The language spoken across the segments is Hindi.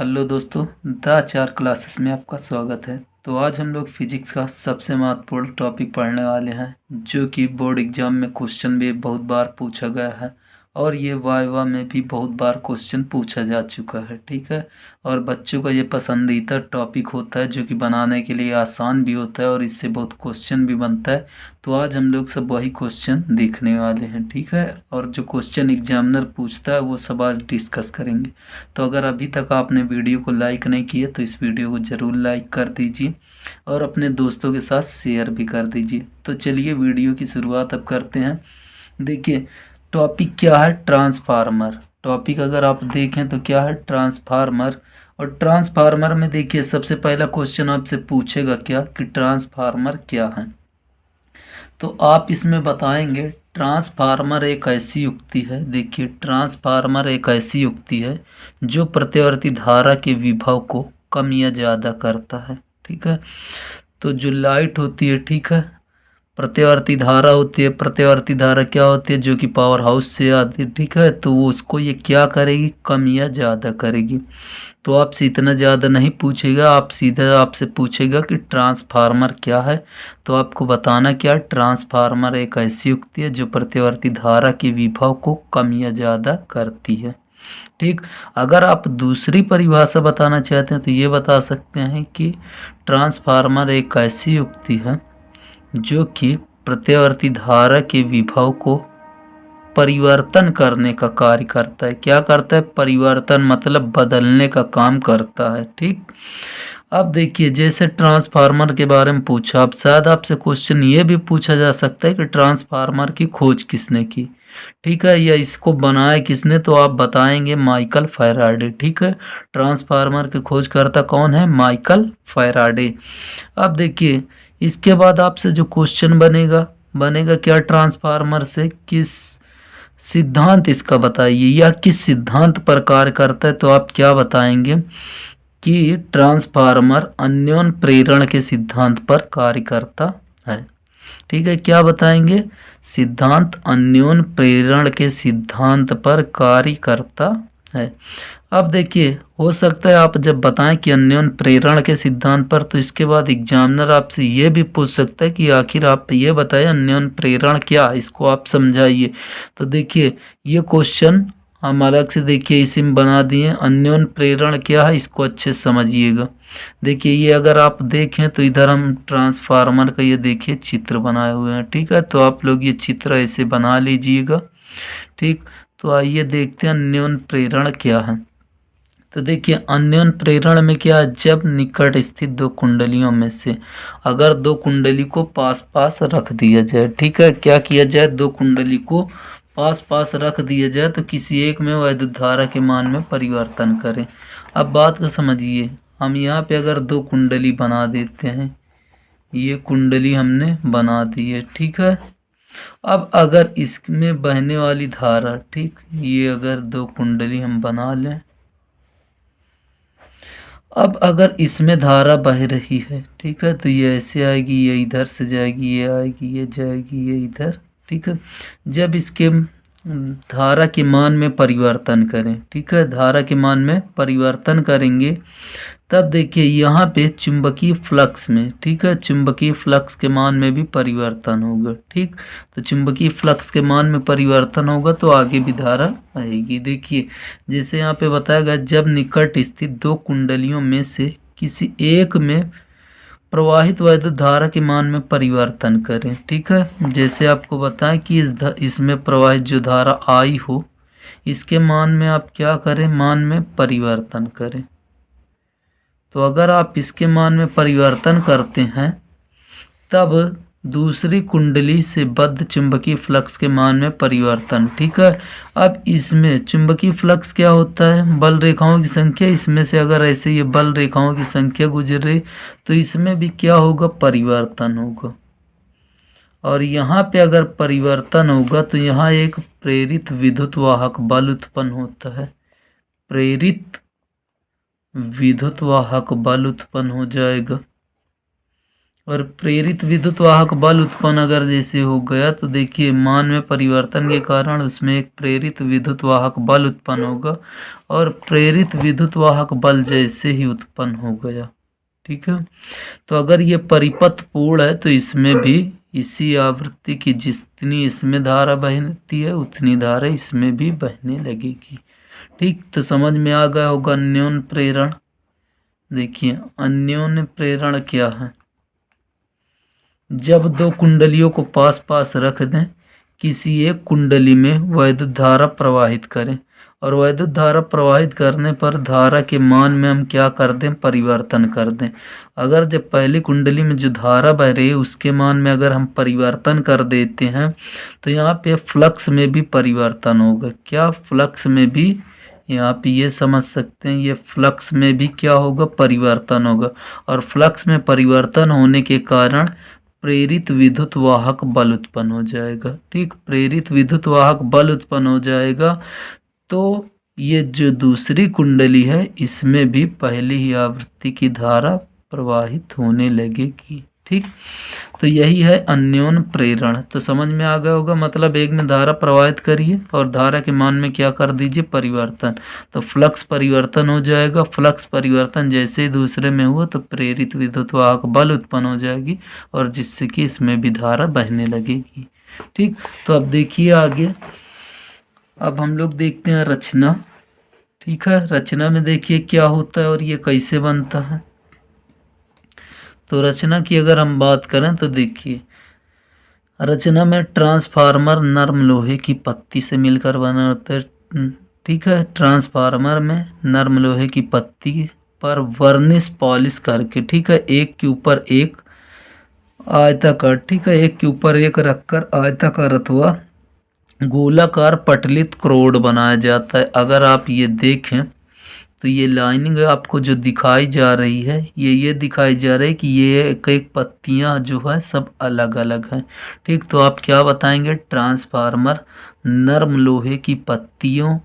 हेलो दोस्तों, द आचार क्लासेस में आपका स्वागत है। तो आज हम लोग फिजिक्स का सबसे महत्वपूर्ण टॉपिक पढ़ने वाले हैं, जो कि बोर्ड एग्जाम में क्वेश्चन भी बहुत बार पूछा गया है और ये वाइवा में भी बहुत बार क्वेश्चन पूछा जा चुका है। ठीक है, और बच्चों का ये पसंदीदा टॉपिक होता है, जो कि बनाने के लिए आसान भी होता है और इससे बहुत क्वेश्चन भी बनता है। तो आज हम लोग सब वही क्वेश्चन देखने वाले हैं। ठीक है, और जो क्वेश्चन एग्जामिनर पूछता है वो सब आज डिस्कस करेंगे। तो अगर अभी तक आपने वीडियो को लाइक नहीं किया तो इस वीडियो को ज़रूर लाइक कर दीजिए और अपने दोस्तों के साथ शेयर भी कर दीजिए। तो चलिए वीडियो की शुरुआत अब करते हैं। देखिए टॉपिक क्या है, ट्रांसफार्मर। टॉपिक अगर आप देखें तो क्या है, ट्रांसफार्मर। और ट्रांसफार्मर में देखिए सबसे पहला क्वेश्चन आपसे पूछेगा क्या कि ट्रांसफार्मर क्या है। तो आप इसमें बताएंगे ट्रांसफार्मर एक ऐसी युक्ति है। देखिए ट्रांसफार्मर एक ऐसी युक्ति है जो प्रतिवर्ती धारा के विभव को कम या ज़्यादा करता है। ठीक है, तो जो लाइट होती है, ठीक है, प्रतिवर्ती धारा होती है। प्रतिवर्ती धारा क्या होती है, जो कि पावर हाउस से आती है। ठीक है, तो वो उसको ये क्या करेगी, कम या ज़्यादा करेगी। तो आपसे इतना ज़्यादा नहीं पूछेगा, आप सीधा आपसे पूछेगा कि ट्रांसफार्मर क्या है। तो आपको बताना क्या, ट्रांसफार्मर एक ऐसी युक्ति है जो प्रतिवर्ती धारा के विभव को कम या ज़्यादा करती है। ठीक, अगर आप दूसरी परिभाषा बताना चाहते हैं तो ये बता सकते हैं कि ट्रांसफार्मर एक ऐसी युक्ति है जो कि प्रतिवर्ती धारा के विभव को परिवर्तन करने का कार्य करता है। क्या करता है, परिवर्तन मतलब बदलने का काम करता है। ठीक, अब देखिए जैसे ट्रांसफार्मर के बारे में पूछा, अब शायद आपसे क्वेश्चन ये भी पूछा जा सकता है कि ट्रांसफार्मर की खोज किसने की। ठीक है, या इसको बनाया किसने, तो आप बताएंगे माइकल फैराडे। ठीक है, ट्रांसफार्मर की खोजकर्ता कौन है, माइकल फैराडे। अब देखिए इसके बाद आपसे जो क्वेश्चन बनेगा बनेगा क्या, ट्रांसफार्मर से किस सिद्धांत इसका बताइए, या किस सिद्धांत पर कार्य करता है। तो आप क्या बताएंगे कि ट्रांसफार्मर अन्योन प्रेरण के सिद्धांत पर कार्य करता है। ठीक है, क्या बताएंगे, सिद्धांत अन्योन प्रेरण के सिद्धांत पर कार्य करता है। अब देखिए हो सकता है आप जब बताएं कि अन्योन प्रेरण के सिद्धांत पर, तो इसके बाद एग्जामिनर आपसे ये भी पूछ सकता है कि आखिर आप ये बताएं अन्योन प्रेरण क्या, इसको आप समझाइए। तो देखिए ये क्वेश्चन हम अलग से देखिए इसी में बना दिए, अन्योन प्रेरण क्या है इसको अच्छे से समझिएगा। देखिए ये अगर आप देखें तो इधर हम ट्रांसफार्मर का ये देखिए चित्र बनाए हुए हैं। ठीक है, तो आप लोग ये चित्र ऐसे बना लीजिएगा। ठीक, तो आइए देखते हैं अन्योन प्रेरण क्या है। तो देखिए अन्योन प्रेरण में क्या है, जब निकट स्थित दो कुंडलियों में से अगर दो कुंडली को पास पास रख दिया जाए। ठीक है, क्या किया जाए, दो कुंडली को पास पास रख दिया जाए तो किसी एक में वैद्युत धारा के मान में परिवर्तन करें। अब बात को समझिए, हम यहाँ पे अगर दो कुंडली बना देते हैं, ये कुंडली हमने बना दी है। ठीक है, अब अगर इसमें बहने वाली धारा, ठीक, ये अगर दो कुंडली हम बना लें, अब अगर इसमें धारा बह रही है, ठीक है, तो ये ऐसे आएगी, ये इधर से जाएगी, ये आएगी, ये जाएगी, ये इधर। ठीक है, जब इसके धारा के मान में परिवर्तन करें, ठीक है, धारा के मान में परिवर्तन करेंगे, तब देखिए यहाँ पे चुंबकीय फ्लक्स में, ठीक है, चुंबकीय फ्लक्स के मान में भी परिवर्तन होगा। ठीक, तो चुंबकीय फ्लक्स के मान में परिवर्तन होगा तो आगे भी धारा आएगी। देखिए जैसे यहाँ पे बताया गया, जब निकट स्थित दो कुंडलियों में से किसी एक में प्रवाहित वैद्युत धारा के मान में परिवर्तन करें। ठीक है, जैसे आपको बताएं कि इसमें प्रवाहित जो धारा आई हो, इसके मान में आप क्या करें, मान में परिवर्तन करें। तो अगर आप इसके मान में परिवर्तन करते हैं तब दूसरी कुंडली से बद्ध चुंबकीय फ्लक्स के मान में परिवर्तन। ठीक है, अब इसमें चुंबकीय फ्लक्स क्या होता है, बल रेखाओं की संख्या। इसमें से अगर ऐसे ये बल रेखाओं की संख्या गुजर रही तो इसमें भी क्या होगा, परिवर्तन होगा। और यहाँ पे अगर परिवर्तन होगा तो यहाँ एक प्रेरित विद्युत वाहक बल उत्पन्न होता है। प्रेरित विद्युत वाहक बल उत्पन्न हो जाएगा। और प्रेरित विद्युत वाहक बल उत्पन्न अगर जैसे हो गया तो देखिए मान में परिवर्तन के कारण उसमें एक प्रेरित विद्युत वाहक बल उत्पन्न होगा और प्रेरित विद्युत वाहक बल जैसे ही उत्पन्न हो गया। ठीक है, तो अगर ये परिपथ पूर्ण है तो इसमें भी इसी आवृत्ति की जितनी इसमें धारा बहती है उतनी धारा इसमें भी बहने लगेगी। ठीक, तो समझ में आ गया होगा अन्योन्य प्रेरण। देखिए अन्योन्य प्रेरण क्या है, जब दो कुंडलियों को पास पास रख दें, किसी एक कुंडली में वैद्युत धारा प्रवाहित करें और वैद्युत धारा प्रवाहित करने पर धारा के मान में हम क्या कर दें, परिवर्तन कर दें। अगर जब पहली कुंडली में जो धारा बह रही है उसके मान में अगर हम परिवर्तन कर देते हैं तो यहाँ पे फ्लक्स में भी परिवर्तन होगा। क्या फ्लक्स में भी, यहाँ पे ये समझ सकते हैं, ये फ्लक्स में भी क्या होगा, परिवर्तन होगा। और फ्लक्स में परिवर्तन होने के कारण प्रेरित विद्युत वाहक बल उत्पन्न हो जाएगा। ठीक, प्रेरित विद्युत वाहक बल उत्पन्न हो जाएगा तो ये जो दूसरी कुंडली है इसमें भी पहली ही आवृत्ति की धारा प्रवाहित होने लगेगी। ठीक, तो यही है अन्योन्य प्रेरण। तो समझ में आ गया होगा, मतलब एक में धारा प्रवाहित करिए और धारा के मान में क्या कर दीजिए, परिवर्तन, तो फ्लक्स परिवर्तन हो जाएगा। फ्लक्स परिवर्तन जैसे ही दूसरे में हुआ तो प्रेरित विद्युत वाहक बल उत्पन्न हो जाएगी और जिससे कि इसमें भी धारा बहने लगेगी। ठीक, तो अब देखिए आगे, अब हम लोग देखते हैं रचना। ठीक है, रचना में देखिए क्या होता है और ये कैसे बनता है। तो रचना की अगर हम बात करें तो देखिए रचना में ट्रांसफार्मर नरम लोहे की पत्ती से मिलकर बना होता है। ठीक है, ट्रांसफार्मर में नरम लोहे की पत्ती पर वर्निश पॉलिश करके, ठीक है, एक के ऊपर एक आयताकार, ठीक है, एक के ऊपर एक रखकर आयताकार अथवा गोलाकार पटलित क्रोड बनाया जाता है। अगर आप ये देखें तो ये लाइनिंग आपको जो दिखाई जा रही है ये दिखाई जा रही है कि ये एक पत्तियां जो है सब अलग अलग हैं। ठीक, तो आप क्या बताएंगे, ट्रांसफार्मर नरम लोहे की पत्तियों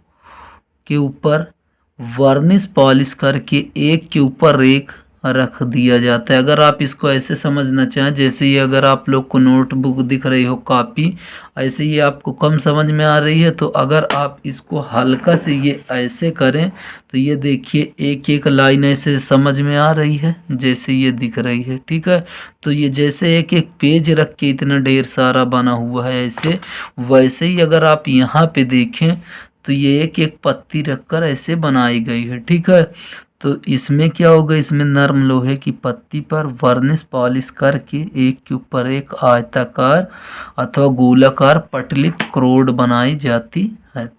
के ऊपर वर्निश पॉलिश करके एक के ऊपर एक रख दिया जाता है। अगर आप इसको ऐसे समझना चाहें, जैसे ये अगर आप लोग को नोटबुक दिख रही हो, कॉपी, ऐसे ही आपको कम समझ में आ रही है तो अगर आप इसको हल्का से ये ऐसे करें तो ये देखिए एक एक लाइन ऐसे समझ में आ रही है जैसे ये दिख रही है। ठीक है, तो ये जैसे एक एक पेज रख के इतना ढेर सारा बना हुआ है ऐसे, वैसे ही अगर आप यहाँ पे देखें तो ये एक एक पत्ती रखकर ऐसे बनाई गई है। ठीक है, तो इसमें क्या होगा, इसमें नरम लोहे की पत्ती पर वर्निश पॉलिश करके एक के ऊपर एक आयताकार अथवा गोलाकार पटलित क्रोड बनाई जाती है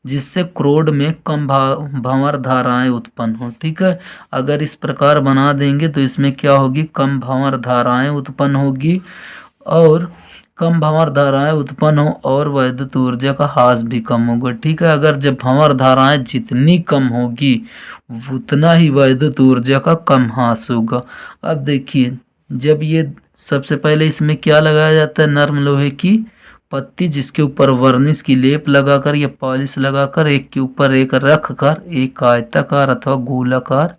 जिससे क्रोड में कम भंवर धाराएं उत्पन्न हो। ठीक है, अगर इस प्रकार बना देंगे तो इसमें क्या होगी, कम भंवर धाराएं उत्पन्न होगी और कम भंवर धाराएं उत्पन्न हो और वैद्युत ऊर्जा का ह्रास भी कम होगा। ठीक है, अगर जब भंवर धाराएं जितनी कम होगी उतना ही वैद्युत ऊर्जा का कम ह्रास होगा। अब देखिए, जब ये सबसे पहले इसमें क्या लगाया जाता है, नरम लोहे की पत्ती जिसके ऊपर वर्निश की लेप लगाकर या पॉलिश लगाकर एक के ऊपर एक रख कर एक आयताकार अथवा गोलाकार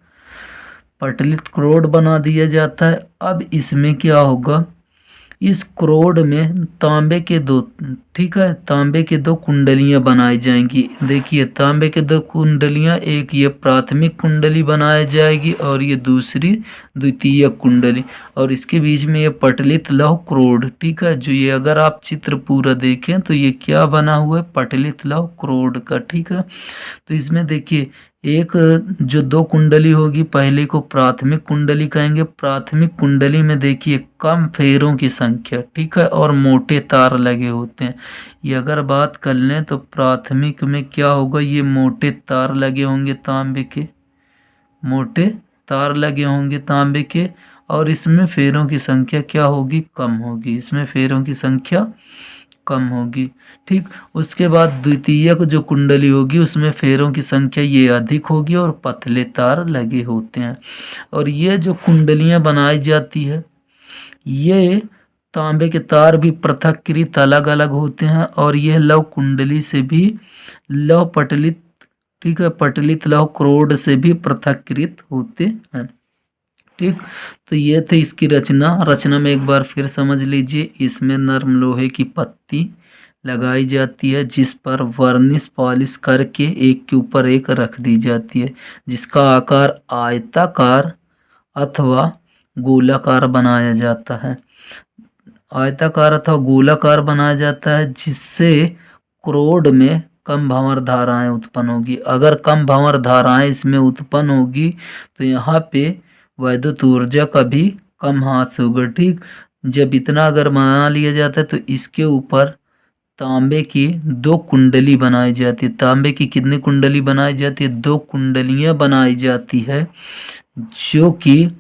पटलित क्रोड बना दिया जाता है। अब इसमें क्या होगा, इस क्रोड में तांबे के दो, ठीक है, तांबे के दो कुंडलियां बनाई जाएंगी। देखिए तांबे के दो कुंडलियां, एक ये प्राथमिक कुंडली बनाई जाएगी और ये दूसरी द्वितीय कुंडली, और इसके बीच में ये पटलित लौह क्रोड। ठीक है, जो ये अगर आप चित्र पूरा देखें तो ये क्या बना हुआ है, पटलित लौह क्रोड का। ठीक है, तो इसमें देखिए एक जो दो कुंडली होगी पहले को प्राथमिक कुंडली कहेंगे। प्राथमिक कुंडली में देखिए कम फेरों की संख्या, ठीक है, और मोटे तार लगे होते हैं। ये अगर बात कर लें तो प्राथमिक में क्या होगा, ये मोटे तार लगे होंगे तांबे के, मोटे तार लगे होंगे तांबे के, और इसमें फेरों की संख्या क्या होगी, कम होगी, इसमें फेरों की संख्या कम होगी। ठीक, उसके बाद द्वितीय जो कुंडली होगी उसमें फेरों की संख्या ये अधिक होगी और पतले तार लगे होते हैं। और ये जो कुंडलियां बनाई जाती है ये तांबे के तार भी पृथक्कृत अलग अलग होते हैं और यह लौह कुंडली से भी लौह पटलित, ठीक है, पटलित लौह क्रोड से भी पृथक्कृत होते हैं। ठीक। तो ये थे इसकी रचना में एक बार फिर समझ लीजिए। इसमें नरम लोहे की पत्ती लगाई जाती है जिस पर वर्निश पॉलिश करके एक के ऊपर एक रख दी जाती है, जिसका आकार आयताकार अथवा गोलाकार बनाया जाता है। आयताकार अथवा गोलाकार बनाया जाता है जिससे क्रोड में कम भंवर धाराएं उत्पन्न होगी। अगर कम भंवर धाराएं इसमें उत्पन्न होगी तो यहाँ पे वैद्युत ऊर्जा का भी कम हास होगा। ठीक। जब इतना अगर बना लिया जाता है तो इसके ऊपर तांबे की 2 कुंडली बनाई जाती है। तांबे की कितनी कुंडली बनाई जाती है? 2 कुंडलियां बनाई जाती है, जो कि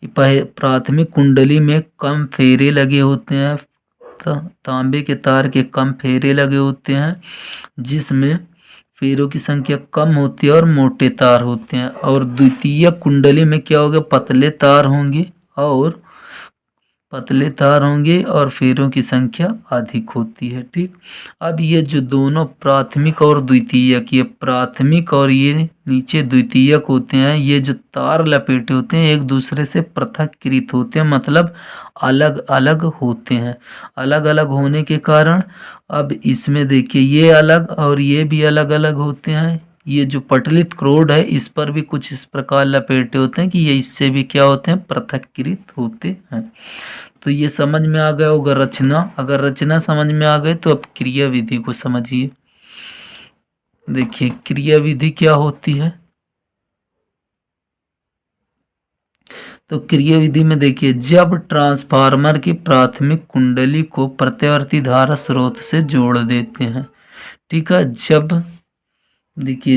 प्राथमिक कुंडली में कम फेरे लगे होते हैं। तांबे के तार के कम फेरे लगे होते हैं, जिसमें फेरों की संख्या कम होती है और मोटे तार होते हैं। और द्वितीय कुंडली में क्या होगा? पतले तार होंगे और फेरों की संख्या अधिक होती है। ठीक। अब ये जो दोनों प्राथमिक और द्वितीयक, ये प्राथमिक और ये नीचे द्वितीयक होते हैं, ये जो तार लपेटे होते हैं एक दूसरे से पृथक्कृत होते हैं, मतलब अलग अलग होते हैं। अलग अलग होने के कारण अब इसमें देखिए ये अलग और ये भी अलग अलग होते हैं। ये जो पटलित क्रोड है इस पर भी कुछ इस प्रकार लपेटे होते हैं कि ये इससे भी क्या होते हैं? पृथक्कृत होते हैं। तो ये समझ में आ गया होगा रचना। अगर रचना समझ में आ गई तो अब क्रिया विधि को समझिए। देखिए क्रिया विधि क्या होती है। तो क्रिया विधि में देखिए, जब ट्रांसफार्मर की प्राथमिक कुंडली को प्रत्यावर्ती धारा स्रोत से जोड़ देते हैं। ठीक है।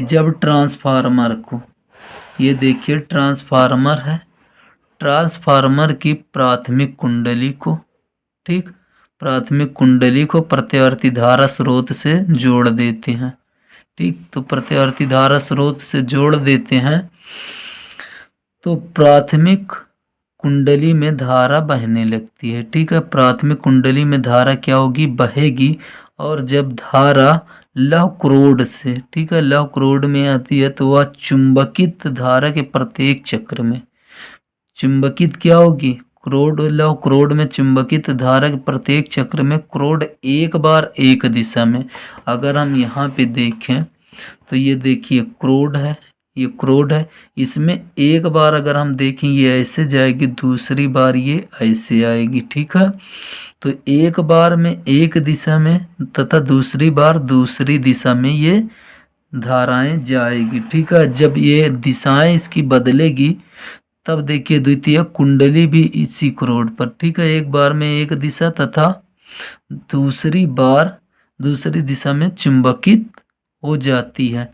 जब ट्रांसफार्मर को, ये देखिए ट्रांसफार्मर है, ट्रांसफार्मर की प्राथमिक कुंडली को, ठीक, प्राथमिक कुंडली को प्रत्यावर्ती धारा स्रोत से जोड़ देते हैं। ठीक। तो प्रत्यावर्ती धारा स्रोत से जोड़ देते हैं तो प्राथमिक कुंडली में धारा बहने लगती है। ठीक है। प्राथमिक कुंडली में धारा क्या होगी? बहेगी। और जब धारा लौह क्रोड से, ठीक है, लौह क्रोड में आती है तो वह चुंबकित धारा के प्रत्येक चक्र में चुंबकित क्या होगी? लौह क्रोड में चुंबकित धारा के प्रत्येक चक्र में क्रोड एक बार एक दिशा में। अगर हम यहाँ पे देखें तो ये देखिए क्रोड है, ये क्रोड है, इसमें एक बार अगर हम देखें ये ऐसे जाएगी, दूसरी बार ये ऐसे आएगी। ठीक है। तो एक बार में एक दिशा में तथा दूसरी बार दूसरी दिशा में ये धाराएं जाएगी। ठीक है। जब ये दिशाएं इसकी बदलेगी तब देखिए द्वितीय कुंडली भी इसी क्रोड पर, ठीक है, एक बार में एक दिशा तथा दूसरी बार दूसरी दिशा में चुंबकित हो जाती है।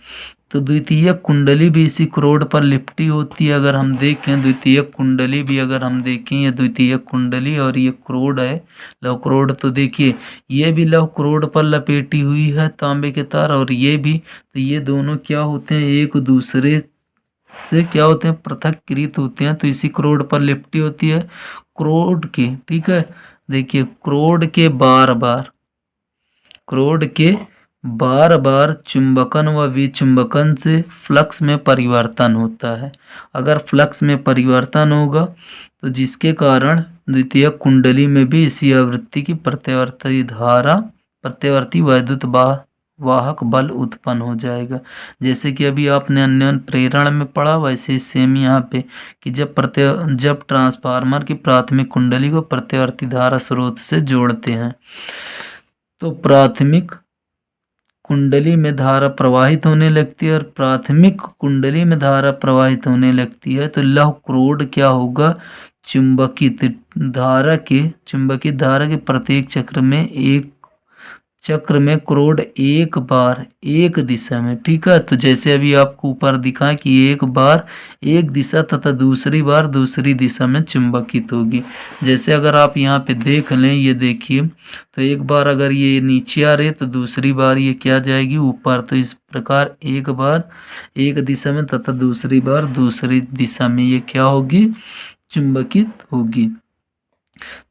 तो द्वितीय कुंडली भी इसी क्रोड पर लिपटी होती है। अगर हम देखें द्वितीय कुंडली भी, अगर हम देखें ये द्वितीय कुंडली और ये क्रोड है लौह क्रोड, तो देखिए ये भी लौह क्रोड पर लपेटी हुई है तांबे के तार, और ये भी। तो ये दोनों क्या होते हैं? एक दूसरे से क्या होते हैं? पृथक्कृत होते हैं। तो इसी क्रोड पर लिपटी होती है। क्रोड के, ठीक है, देखिए क्रोड के बार बार चुंबकन व विचुंबकन से फ्लक्स में परिवर्तन होता है। अगर फ्लक्स में परिवर्तन होगा तो जिसके कारण द्वितीय कुंडली में भी इसी आवृत्ति की प्रत्यावर्ती वैद्युत वाहक बल उत्पन्न हो जाएगा। जैसे कि अभी आपने अन्योन प्रेरण में पढ़ा, वैसे सेम यहाँ पे कि जब ट्रांसफार्मर की प्राथमिक कुंडली को प्रत्यावर्ती धारा स्रोत से जोड़ते हैं तो प्राथमिक कुंडली में धारा प्रवाहित होने लगती है, और प्राथमिक कुंडली में धारा प्रवाहित होने लगती है तो लौह क्रोड क्या होगा? चुंबकित धारा के प्रत्येक चक्र में क्रोड एक बार एक दिशा में, ठीक है। तो जैसे अभी आपको ऊपर दिखा कि एक बार एक दिशा तथा दूसरी बार दूसरी दिशा में चुंबकित होगी। जैसे अगर आप यहाँ पे देख लें, ये देखिए, तो एक बार अगर ये नीचे आ रहे तो दूसरी बार ये क्या जाएगी? ऊपर। तो इस प्रकार एक बार एक दिशा में तथा दूसरी बार दूसरी दिशा में ये क्या होगी? चुंबकित होगी।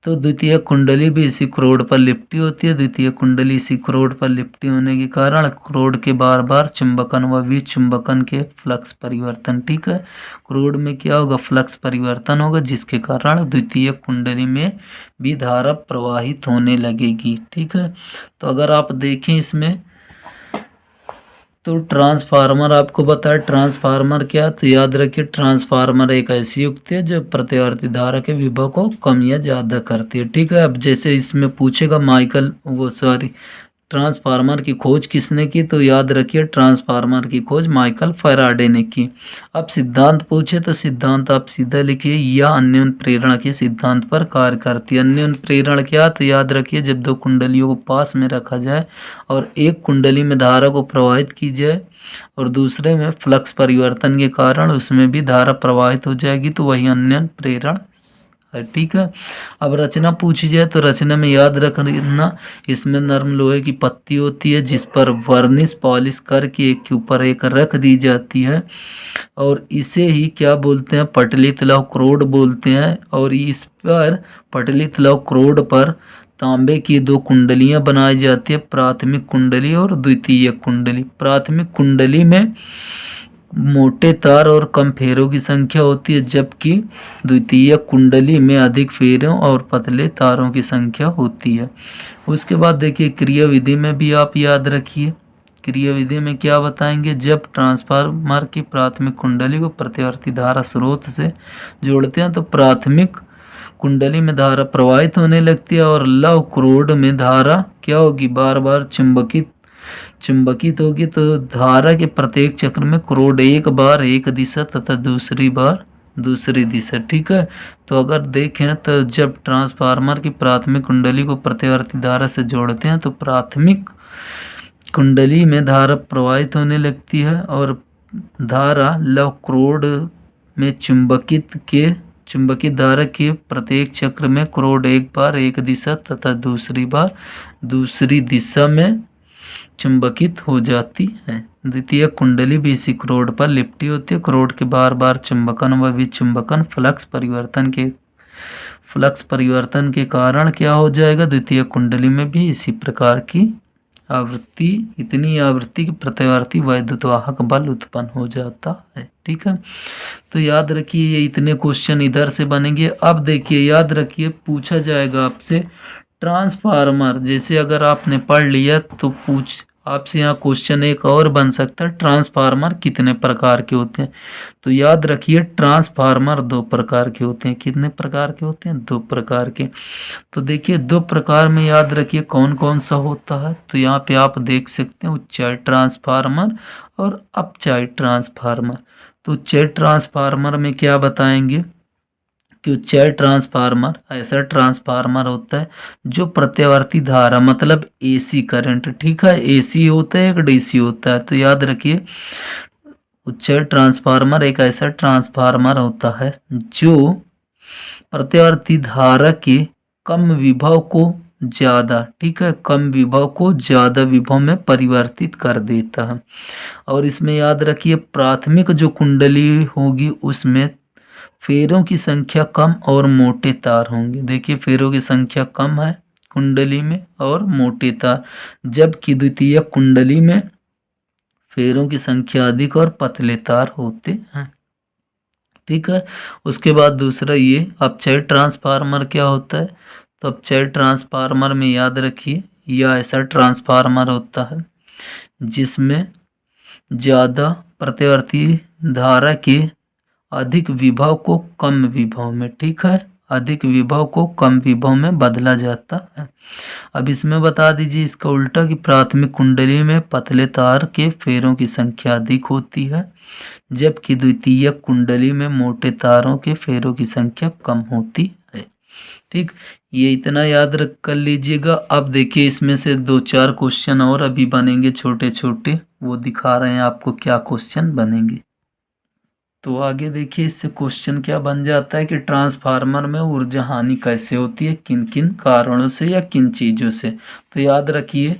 तो द्वितीय कुंडली भी इसी क्रोड पर लिपटी होती है। द्वितीय कुंडली इसी क्रोड पर लिपटी होने के कारण क्रोड के बार बार चुंबकन व विचुंबकन के फ्लक्स परिवर्तन, ठीक है, क्रोड में क्या होगा, फ्लक्स परिवर्तन होगा, जिसके कारण द्वितीय कुंडली में भी धारा प्रवाहित होने लगेगी, ठीक है। तो अगर आप देखें इसमें तो ट्रांसफार्मर आपको बताया, ट्रांसफार्मर क्या, तो याद रखिए ट्रांसफार्मर एक ऐसी युक्ति है जो प्रतिवर्ती धारा के विभव को कम या ज़्यादा करती है, ठीक है। अब जैसे इसमें पूछेगा माइकल वो सॉरी ट्रांसफार्मर की खोज किसने की, तो याद रखिए ट्रांसफार्मर की खोज माइकल फैराडे ने की। अब सिद्धांत पूछे तो सिद्धांत आप सीधा लिखिए, या अन्योन प्रेरण के सिद्धांत पर कार्य करती है। अन्योन प्रेरण क्या, तो याद रखिए जब दो कुंडलियों को पास में रखा जाए और एक कुंडली में धारा को प्रवाहित की जाए और दूसरे में फ्लक्स परिवर्तन के कारण उसमें भी धारा प्रवाहित हो जाएगी, तो वही अन्योन प्रेरण है, ठीक है। अब रचना पूछी जाए तो रचना में याद रखना, इसमें नरम लोहे की पत्ती होती है जिस पर वर्निश पॉलिश करके एक के ऊपर एक रख दी जाती है और इसे ही क्या बोलते हैं, पटली तलाव क्रोड बोलते हैं। और इस पर पटली तलाव क्रोड पर तांबे की दो कुंडलियां बनाई जाती है, प्राथमिक कुंडली और द्वितीय कुंडली। प्राथमिक कुंडली में मोटे तार और कम फेरों की संख्या होती है, जबकि द्वितीय कुंडली में अधिक फेरों और पतले तारों की संख्या होती है। उसके बाद देखिए क्रिया विधि में भी आप याद रखिए, क्रिया विधि में क्या बताएंगे, जब ट्रांसफार्मर की प्राथमिक कुंडली को प्रतिवर्ती धारा स्रोत से जोड़ते हैं तो प्राथमिक कुंडली में धारा प्रवाहित होने लगती है और लव क्रोड में धारा क्या होगी, बार बार चुंबकित होगी। तो धारा के प्रत्येक चक्र में क्रोड एक बार एक दिशा तथा दूसरी बार दूसरी दिशा, ठीक है। तो अगर देखें तो जब ट्रांसफार्मर की प्राथमिक कुंडली को प्रतिवर्ती धारा से जोड़ते हैं तो प्राथमिक कुंडली में धारा प्रवाहित होने लगती है और धारा लव क्रोड में चुंबकित धारा के प्रत्येक चक्र में क्रोड एक बार एक दिशा तथा दूसरी बार दूसरी दिशा में चुंबकित हो जाती है। द्वितीय कुंडली भी इसी क्रोड पर लिपटी होती है। क्रोड के बार बार चुंबकन व विचुंबकन फ्लक्स परिवर्तन के कारण क्या हो जाएगा, द्वितीय कुंडली में भी इसी प्रकार की इतनी आवृत्ति की प्रतिवर्ती वैद्युतवाहक बल उत्पन्न हो जाता है, ठीक है। तो याद रखिए ये इतने क्वेश्चन इधर से बनेंगे। अब देखिए याद रखिए पूछा जाएगा आपसे ट्रांसफार्मर, जैसे अगर आपने पढ़ लिया तो आपसे यहाँ क्वेश्चन एक और बन सकता है, ट्रांसफार्मर कितने प्रकार के होते हैं। तो याद रखिए ट्रांसफार्मर दो प्रकार के होते हैं। कितने प्रकार के होते हैं, दो प्रकार के। तो देखिए दो प्रकार में याद रखिए कौन कौन सा होता है। तो यहाँ पे आप देख सकते हैं उच्चाई ट्रांसफार्मर और अपचाई ट्रांसफार्मर। तो उच्चाई ट्रांसफार्मर में क्या बताएंगे कि उच्चाई ट्रांसफार्मर ऐसा ट्रांसफार्मर होता है जो प्रत्यावर्ती धारा मतलब एसी करंट, ठीक है, एसी होता है एक डीसी होता है। तो याद रखिए उच्चाई ट्रांसफार्मर एक ऐसा ट्रांसफार्मर होता है जो प्रत्यावर्ती धारा के कम विभव को ज़्यादा, ठीक है, कम विभव को ज़्यादा विभव में परिवर्तित कर देता है। और इसमें याद रखिए प्राथमिक जो कुंडली होगी उसमें फेरों की संख्या कम और मोटे तार होंगे। देखिए फेरों की संख्या कम है कुंडली में और मोटे तार, जबकि द्वितीय कुंडली में फेरों की संख्या अधिक और पतले तार होते हैं, ठीक है। उसके बाद दूसरा ये अपचाई ट्रांसफार्मर क्या होता है। तो अपचाई ट्रांसफार्मर में याद रखिए यह ऐसा ट्रांसफार्मर होता है जिसमें ज़्यादा प्रतिवर्ती धारा के अधिक विभव को कम विभव में, ठीक है, अधिक विभव को कम विभव में बदला जाता है। अब इसमें बता दीजिए इसका उल्टा कि प्राथमिक कुंडली में पतले तार के फेरों की संख्या अधिक होती है, जबकि द्वितीय कुंडली में मोटे तारों के फेरों की संख्या कम होती है, ठीक। ये इतना याद रख कर लीजिएगा। अब देखिए इसमें से दो चार क्वेश्चन और अभी बनेंगे छोटे छोटे, वो दिखा रहे हैं आपको क्या क्वेश्चन बनेंगे। तो आगे देखिए इससे क्वेश्चन क्या बन जाता है कि ट्रांसफार्मर में ऊर्जा हानि कैसे होती है, किन किन कारणों से या किन चीज़ों से। तो याद रखिए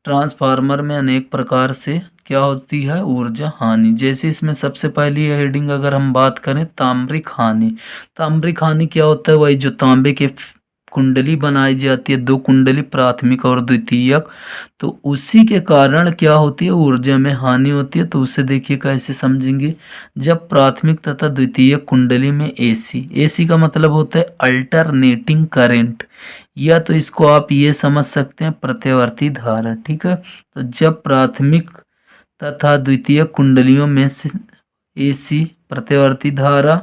ट्रांसफार्मर में अनेक प्रकार से क्या होती है ऊर्जा हानि। जैसे इसमें सबसे पहली हेडिंग अगर हम बात करें ताम्रिक हानि। ताम्रिक हानि क्या होता है, वही जो तांबे के कुंडली बनाई जाती है, दो कुंडली प्राथमिक और द्वितीयक, तो उसी के कारण क्या होती है, ऊर्जा में हानि होती है। तो उसे देखिए कैसे समझेंगे। जब प्राथमिक तथा द्वितीयक कुंडली में एसी का मतलब होता है अल्टरनेटिंग करंट, या तो इसको आप ये समझ सकते हैं प्रत्यावर्ती धारा। ठीक है, तो जब प्राथमिक तथा द्वितीयक कुंडलियों में से एसी प्रत्यावर्ती धारा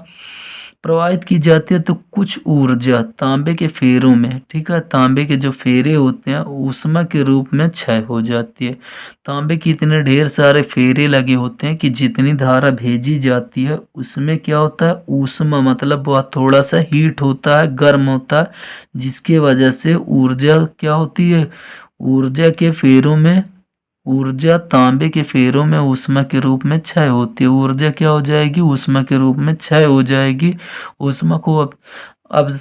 प्रवाहित की जाती है, तो कुछ ऊर्जा तांबे के फेरों में, ठीक है, तांबे के जो फेरे होते हैं ऊष्मा के रूप में क्षय हो जाती है। तांबे की इतने ढेर सारे फेरे लगे होते हैं कि जितनी धारा भेजी जाती है उसमें क्या होता है, ऊष्मा मतलब वह थोड़ा सा हीट होता है, गर्म होता है, जिसकी वजह से ऊर्जा क्या होती है, ऊर्जा के फेरों में, ऊर्जा तांबे के फेरों में ऊष्मा के रूप में क्षय होती है। ऊर्जा क्या हो जाएगी, ऊष्मा के रूप में क्षय हो जाएगी। ऊष्मा को अब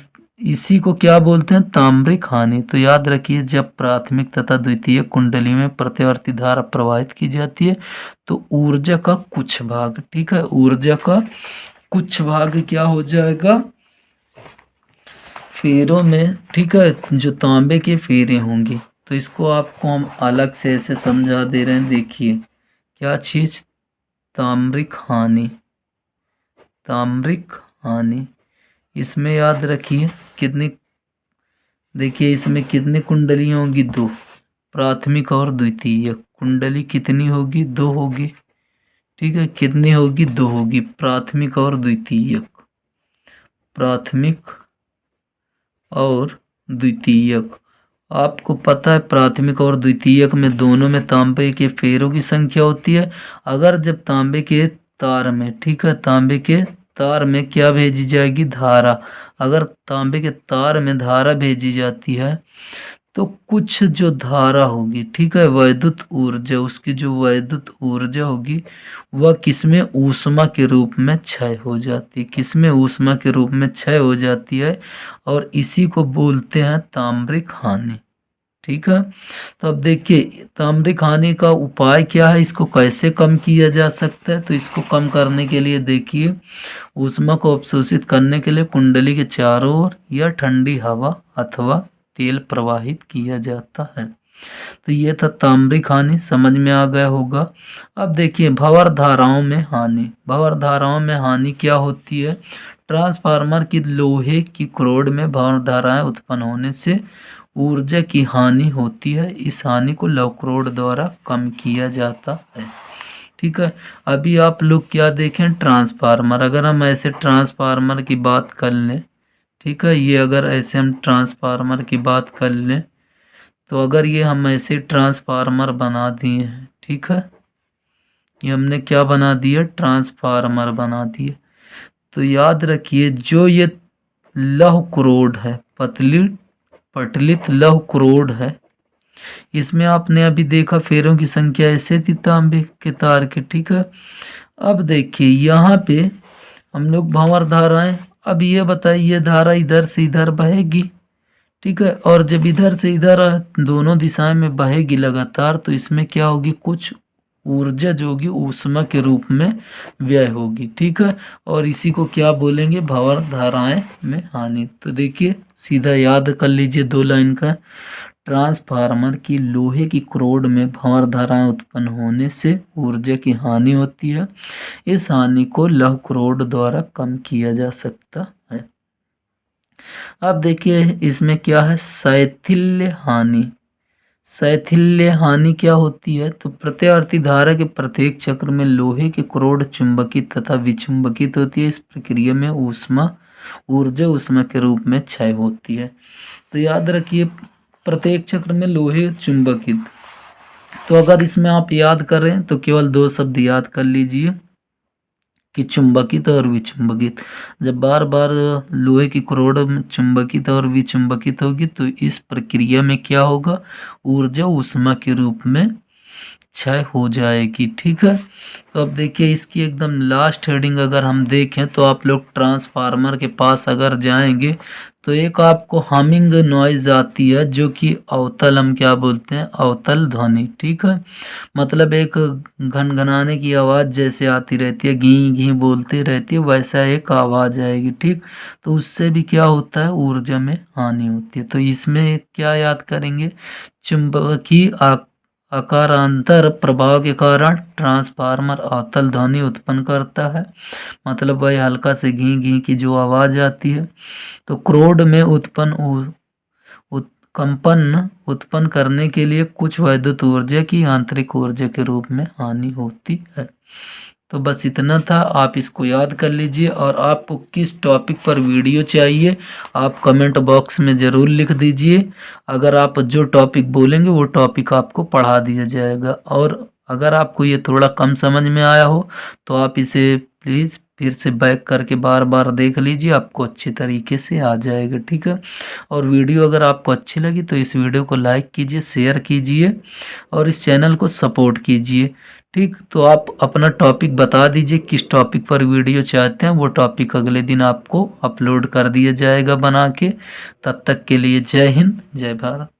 इसी को क्या बोलते हैं, ताम्रिक हानि। तो याद रखिए, जब प्राथमिक तथा द्वितीय कुंडली में प्रत्यावर्ती धारा प्रवाहित की जाती है तो ऊर्जा का कुछ भाग, ठीक है, ऊर्जा का कुछ भाग क्या हो जाएगा, फेरों में, ठीक है, जो तांबे के फेरे होंगे। तो इसको आपको हम अलग से ऐसे समझा दे रहे हैं। देखिए क्या चीज, ताम्रिक हानि, ताम्रिक हानि। इसमें याद रखिए कितनी, देखिए इसमें कितनी कुंडलियां होंगी, दो, प्राथमिक और द्वितीय कुंडली कितनी होगी, दो होगी। ठीक है, कितनी होगी, दो होगी, प्राथमिक और द्वितीयक, प्राथमिक और द्वितीयक। आपको पता है प्राथमिक और द्वितीयक में दोनों में तांबे के फेरों की संख्या होती है। अगर जब तांबे के तार में, ठीक है, तांबे के तार में क्या भेजी जाएगी, धारा, अगर तांबे के तार में धारा भेजी जाती है तो कुछ जो धारा होगी, ठीक है, वैद्युत ऊर्जा, उसकी जो वैद्युत ऊर्जा होगी वह किसमें, ऊष्मा के रूप में क्षय हो जाती है, किसमें, ऊष्मा के रूप में क्षय हो जाती है, और इसी को बोलते हैं ताम्रिक हानि। ठीक है, तो अब देखिए ताम्रिक हानि का उपाय क्या है, इसको कैसे कम किया जा सकता है। तो इसको कम करने के लिए देखिए, ऊष्मा को अवशोषित करने के लिए कुंडली के चारों ओर या ठंडी हवा अथवा तेल प्रवाहित किया जाता है। तो ये था ताम्रिक हानि, समझ में आ गया होगा। अब देखिए भंवर धाराओं में हानि। भंवर धाराओं में हानि क्या होती है, ट्रांसफार्मर की लोहे की क्रोड में भंवर धाराएं उत्पन्न होने से ऊर्जा की हानि होती है। इस हानि को लव क्रोड द्वारा कम किया जाता है। ठीक है, अभी आप लोग क्या देखें, ट्रांसफार्मर, अगर हम ऐसे ट्रांसफार्मर की बात कर लें, ठीक है, ये अगर ऐसे हम ट्रांसफार्मर की बात कर लें, तो अगर ये हम ऐसे ट्रांसफार्मर बना दिए हैं, ठीक है, ये हमने क्या बना दिया, ट्रांसफार्मर बना दिए, तो याद रखिए जो ये लौह क्रोड है, पतली पटलित लौह क्रोड है, इसमें आपने अभी देखा फेरों की संख्या ऐसे थी तांबे के तार के। ठीक है, अब देखिए यहाँ पे हम लोग भंवर धाराएं, अब ये बताइए ये धारा इधर से इधर बहेगी, ठीक है, और जब इधर से इधर दोनों दिशाएं में बहेगी लगातार, तो इसमें क्या होगी, कुछ ऊर्जा जो होगी ऊष्मा के रूप में व्यय होगी। ठीक है, और इसी को क्या बोलेंगे, भंवर धाराएं में हानि। तो देखिए सीधा याद कर लीजिए दो लाइन का, ट्रांसफार्मर की लोहे की क्रोड में भंवर धाराएं उत्पन्न होने से ऊर्जा की हानि होती है। इस हानि को लौह क्रोड द्वारा कम किया जा सकता है। अब देखिए इसमें क्या है, शैथिल्य हानि। शैथिल्य हानि क्या होती है, तो प्रत्यावर्ती धारा के प्रत्येक चक्र में लोहे के क्रोड चुंबकित तथा विचुंबकित होती है। इस प्रक्रिया में ऊर्जा ऊष्मा के रूप में क्षय होती है। तो याद रखिए प्रत्येक चक्र में लोहे चुंबकित, तो अगर इसमें आप याद करें तो केवल दो शब्द याद कर लीजिए कि चुंबकित और विचुंबकित। जब बार बार लोहे की क्रोड चुंबकित और विचुंबकित होगी तो इस प्रक्रिया में क्या होगा, ऊर्जा ऊष्मा के रूप में क्षय हो जाएगी। ठीक है, तो अब देखिए इसकी एकदम लास्ट हेडिंग अगर हम देखें तो आप लोग ट्रांसफार्मर के पास अगर जाएंगे तो एक आपको हमिंग नॉइज आती है जो कि अवतल हम क्या बोलते हैं, अवतल ध्वनि, ठीक है। मतलब एक घनघनाने की आवाज़ जैसे आती रहती है, घी घी बोलती रहती है, वैसा एक आवाज़ आएगी, ठीक। तो उससे भी क्या होता है, ऊर्जा में हानि होती है। तो इसमें क्या याद करेंगे, चुंबकीय आकारांतर प्रभाव के कारण ट्रांसफार्मर अवतल ध्वनि उत्पन्न करता है। मतलब वही हल्का से घी घी की जो आवाज़ आती है। तो क्रोड में कंपन उत्पन्न करने के लिए कुछ वैद्युत ऊर्जा की आंतरिक ऊर्जा के रूप में हानि होती है। तो बस इतना था, आप इसको याद कर लीजिए। और आपको किस टॉपिक पर वीडियो चाहिए आप कमेंट बॉक्स में ज़रूर लिख दीजिए। अगर आप जो टॉपिक बोलेंगे वो टॉपिक आपको पढ़ा दिया जाएगा। और अगर आपको ये थोड़ा कम समझ में आया हो तो आप इसे प्लीज़ फिर से बैक करके बार बार देख लीजिए, आपको अच्छी तरीके से आ जाएगा, ठीक है। और वीडियो अगर आपको अच्छी लगी तो इस वीडियो को लाइक कीजिए, शेयर कीजिए और इस चैनल को सपोर्ट कीजिए, ठीक। तो आप अपना टॉपिक बता दीजिए किस टॉपिक पर वीडियो चाहते हैं, वो टॉपिक अगले दिन आपको अपलोड कर दिया जाएगा बना के। तब तक के लिए जय हिंद, जय भारत।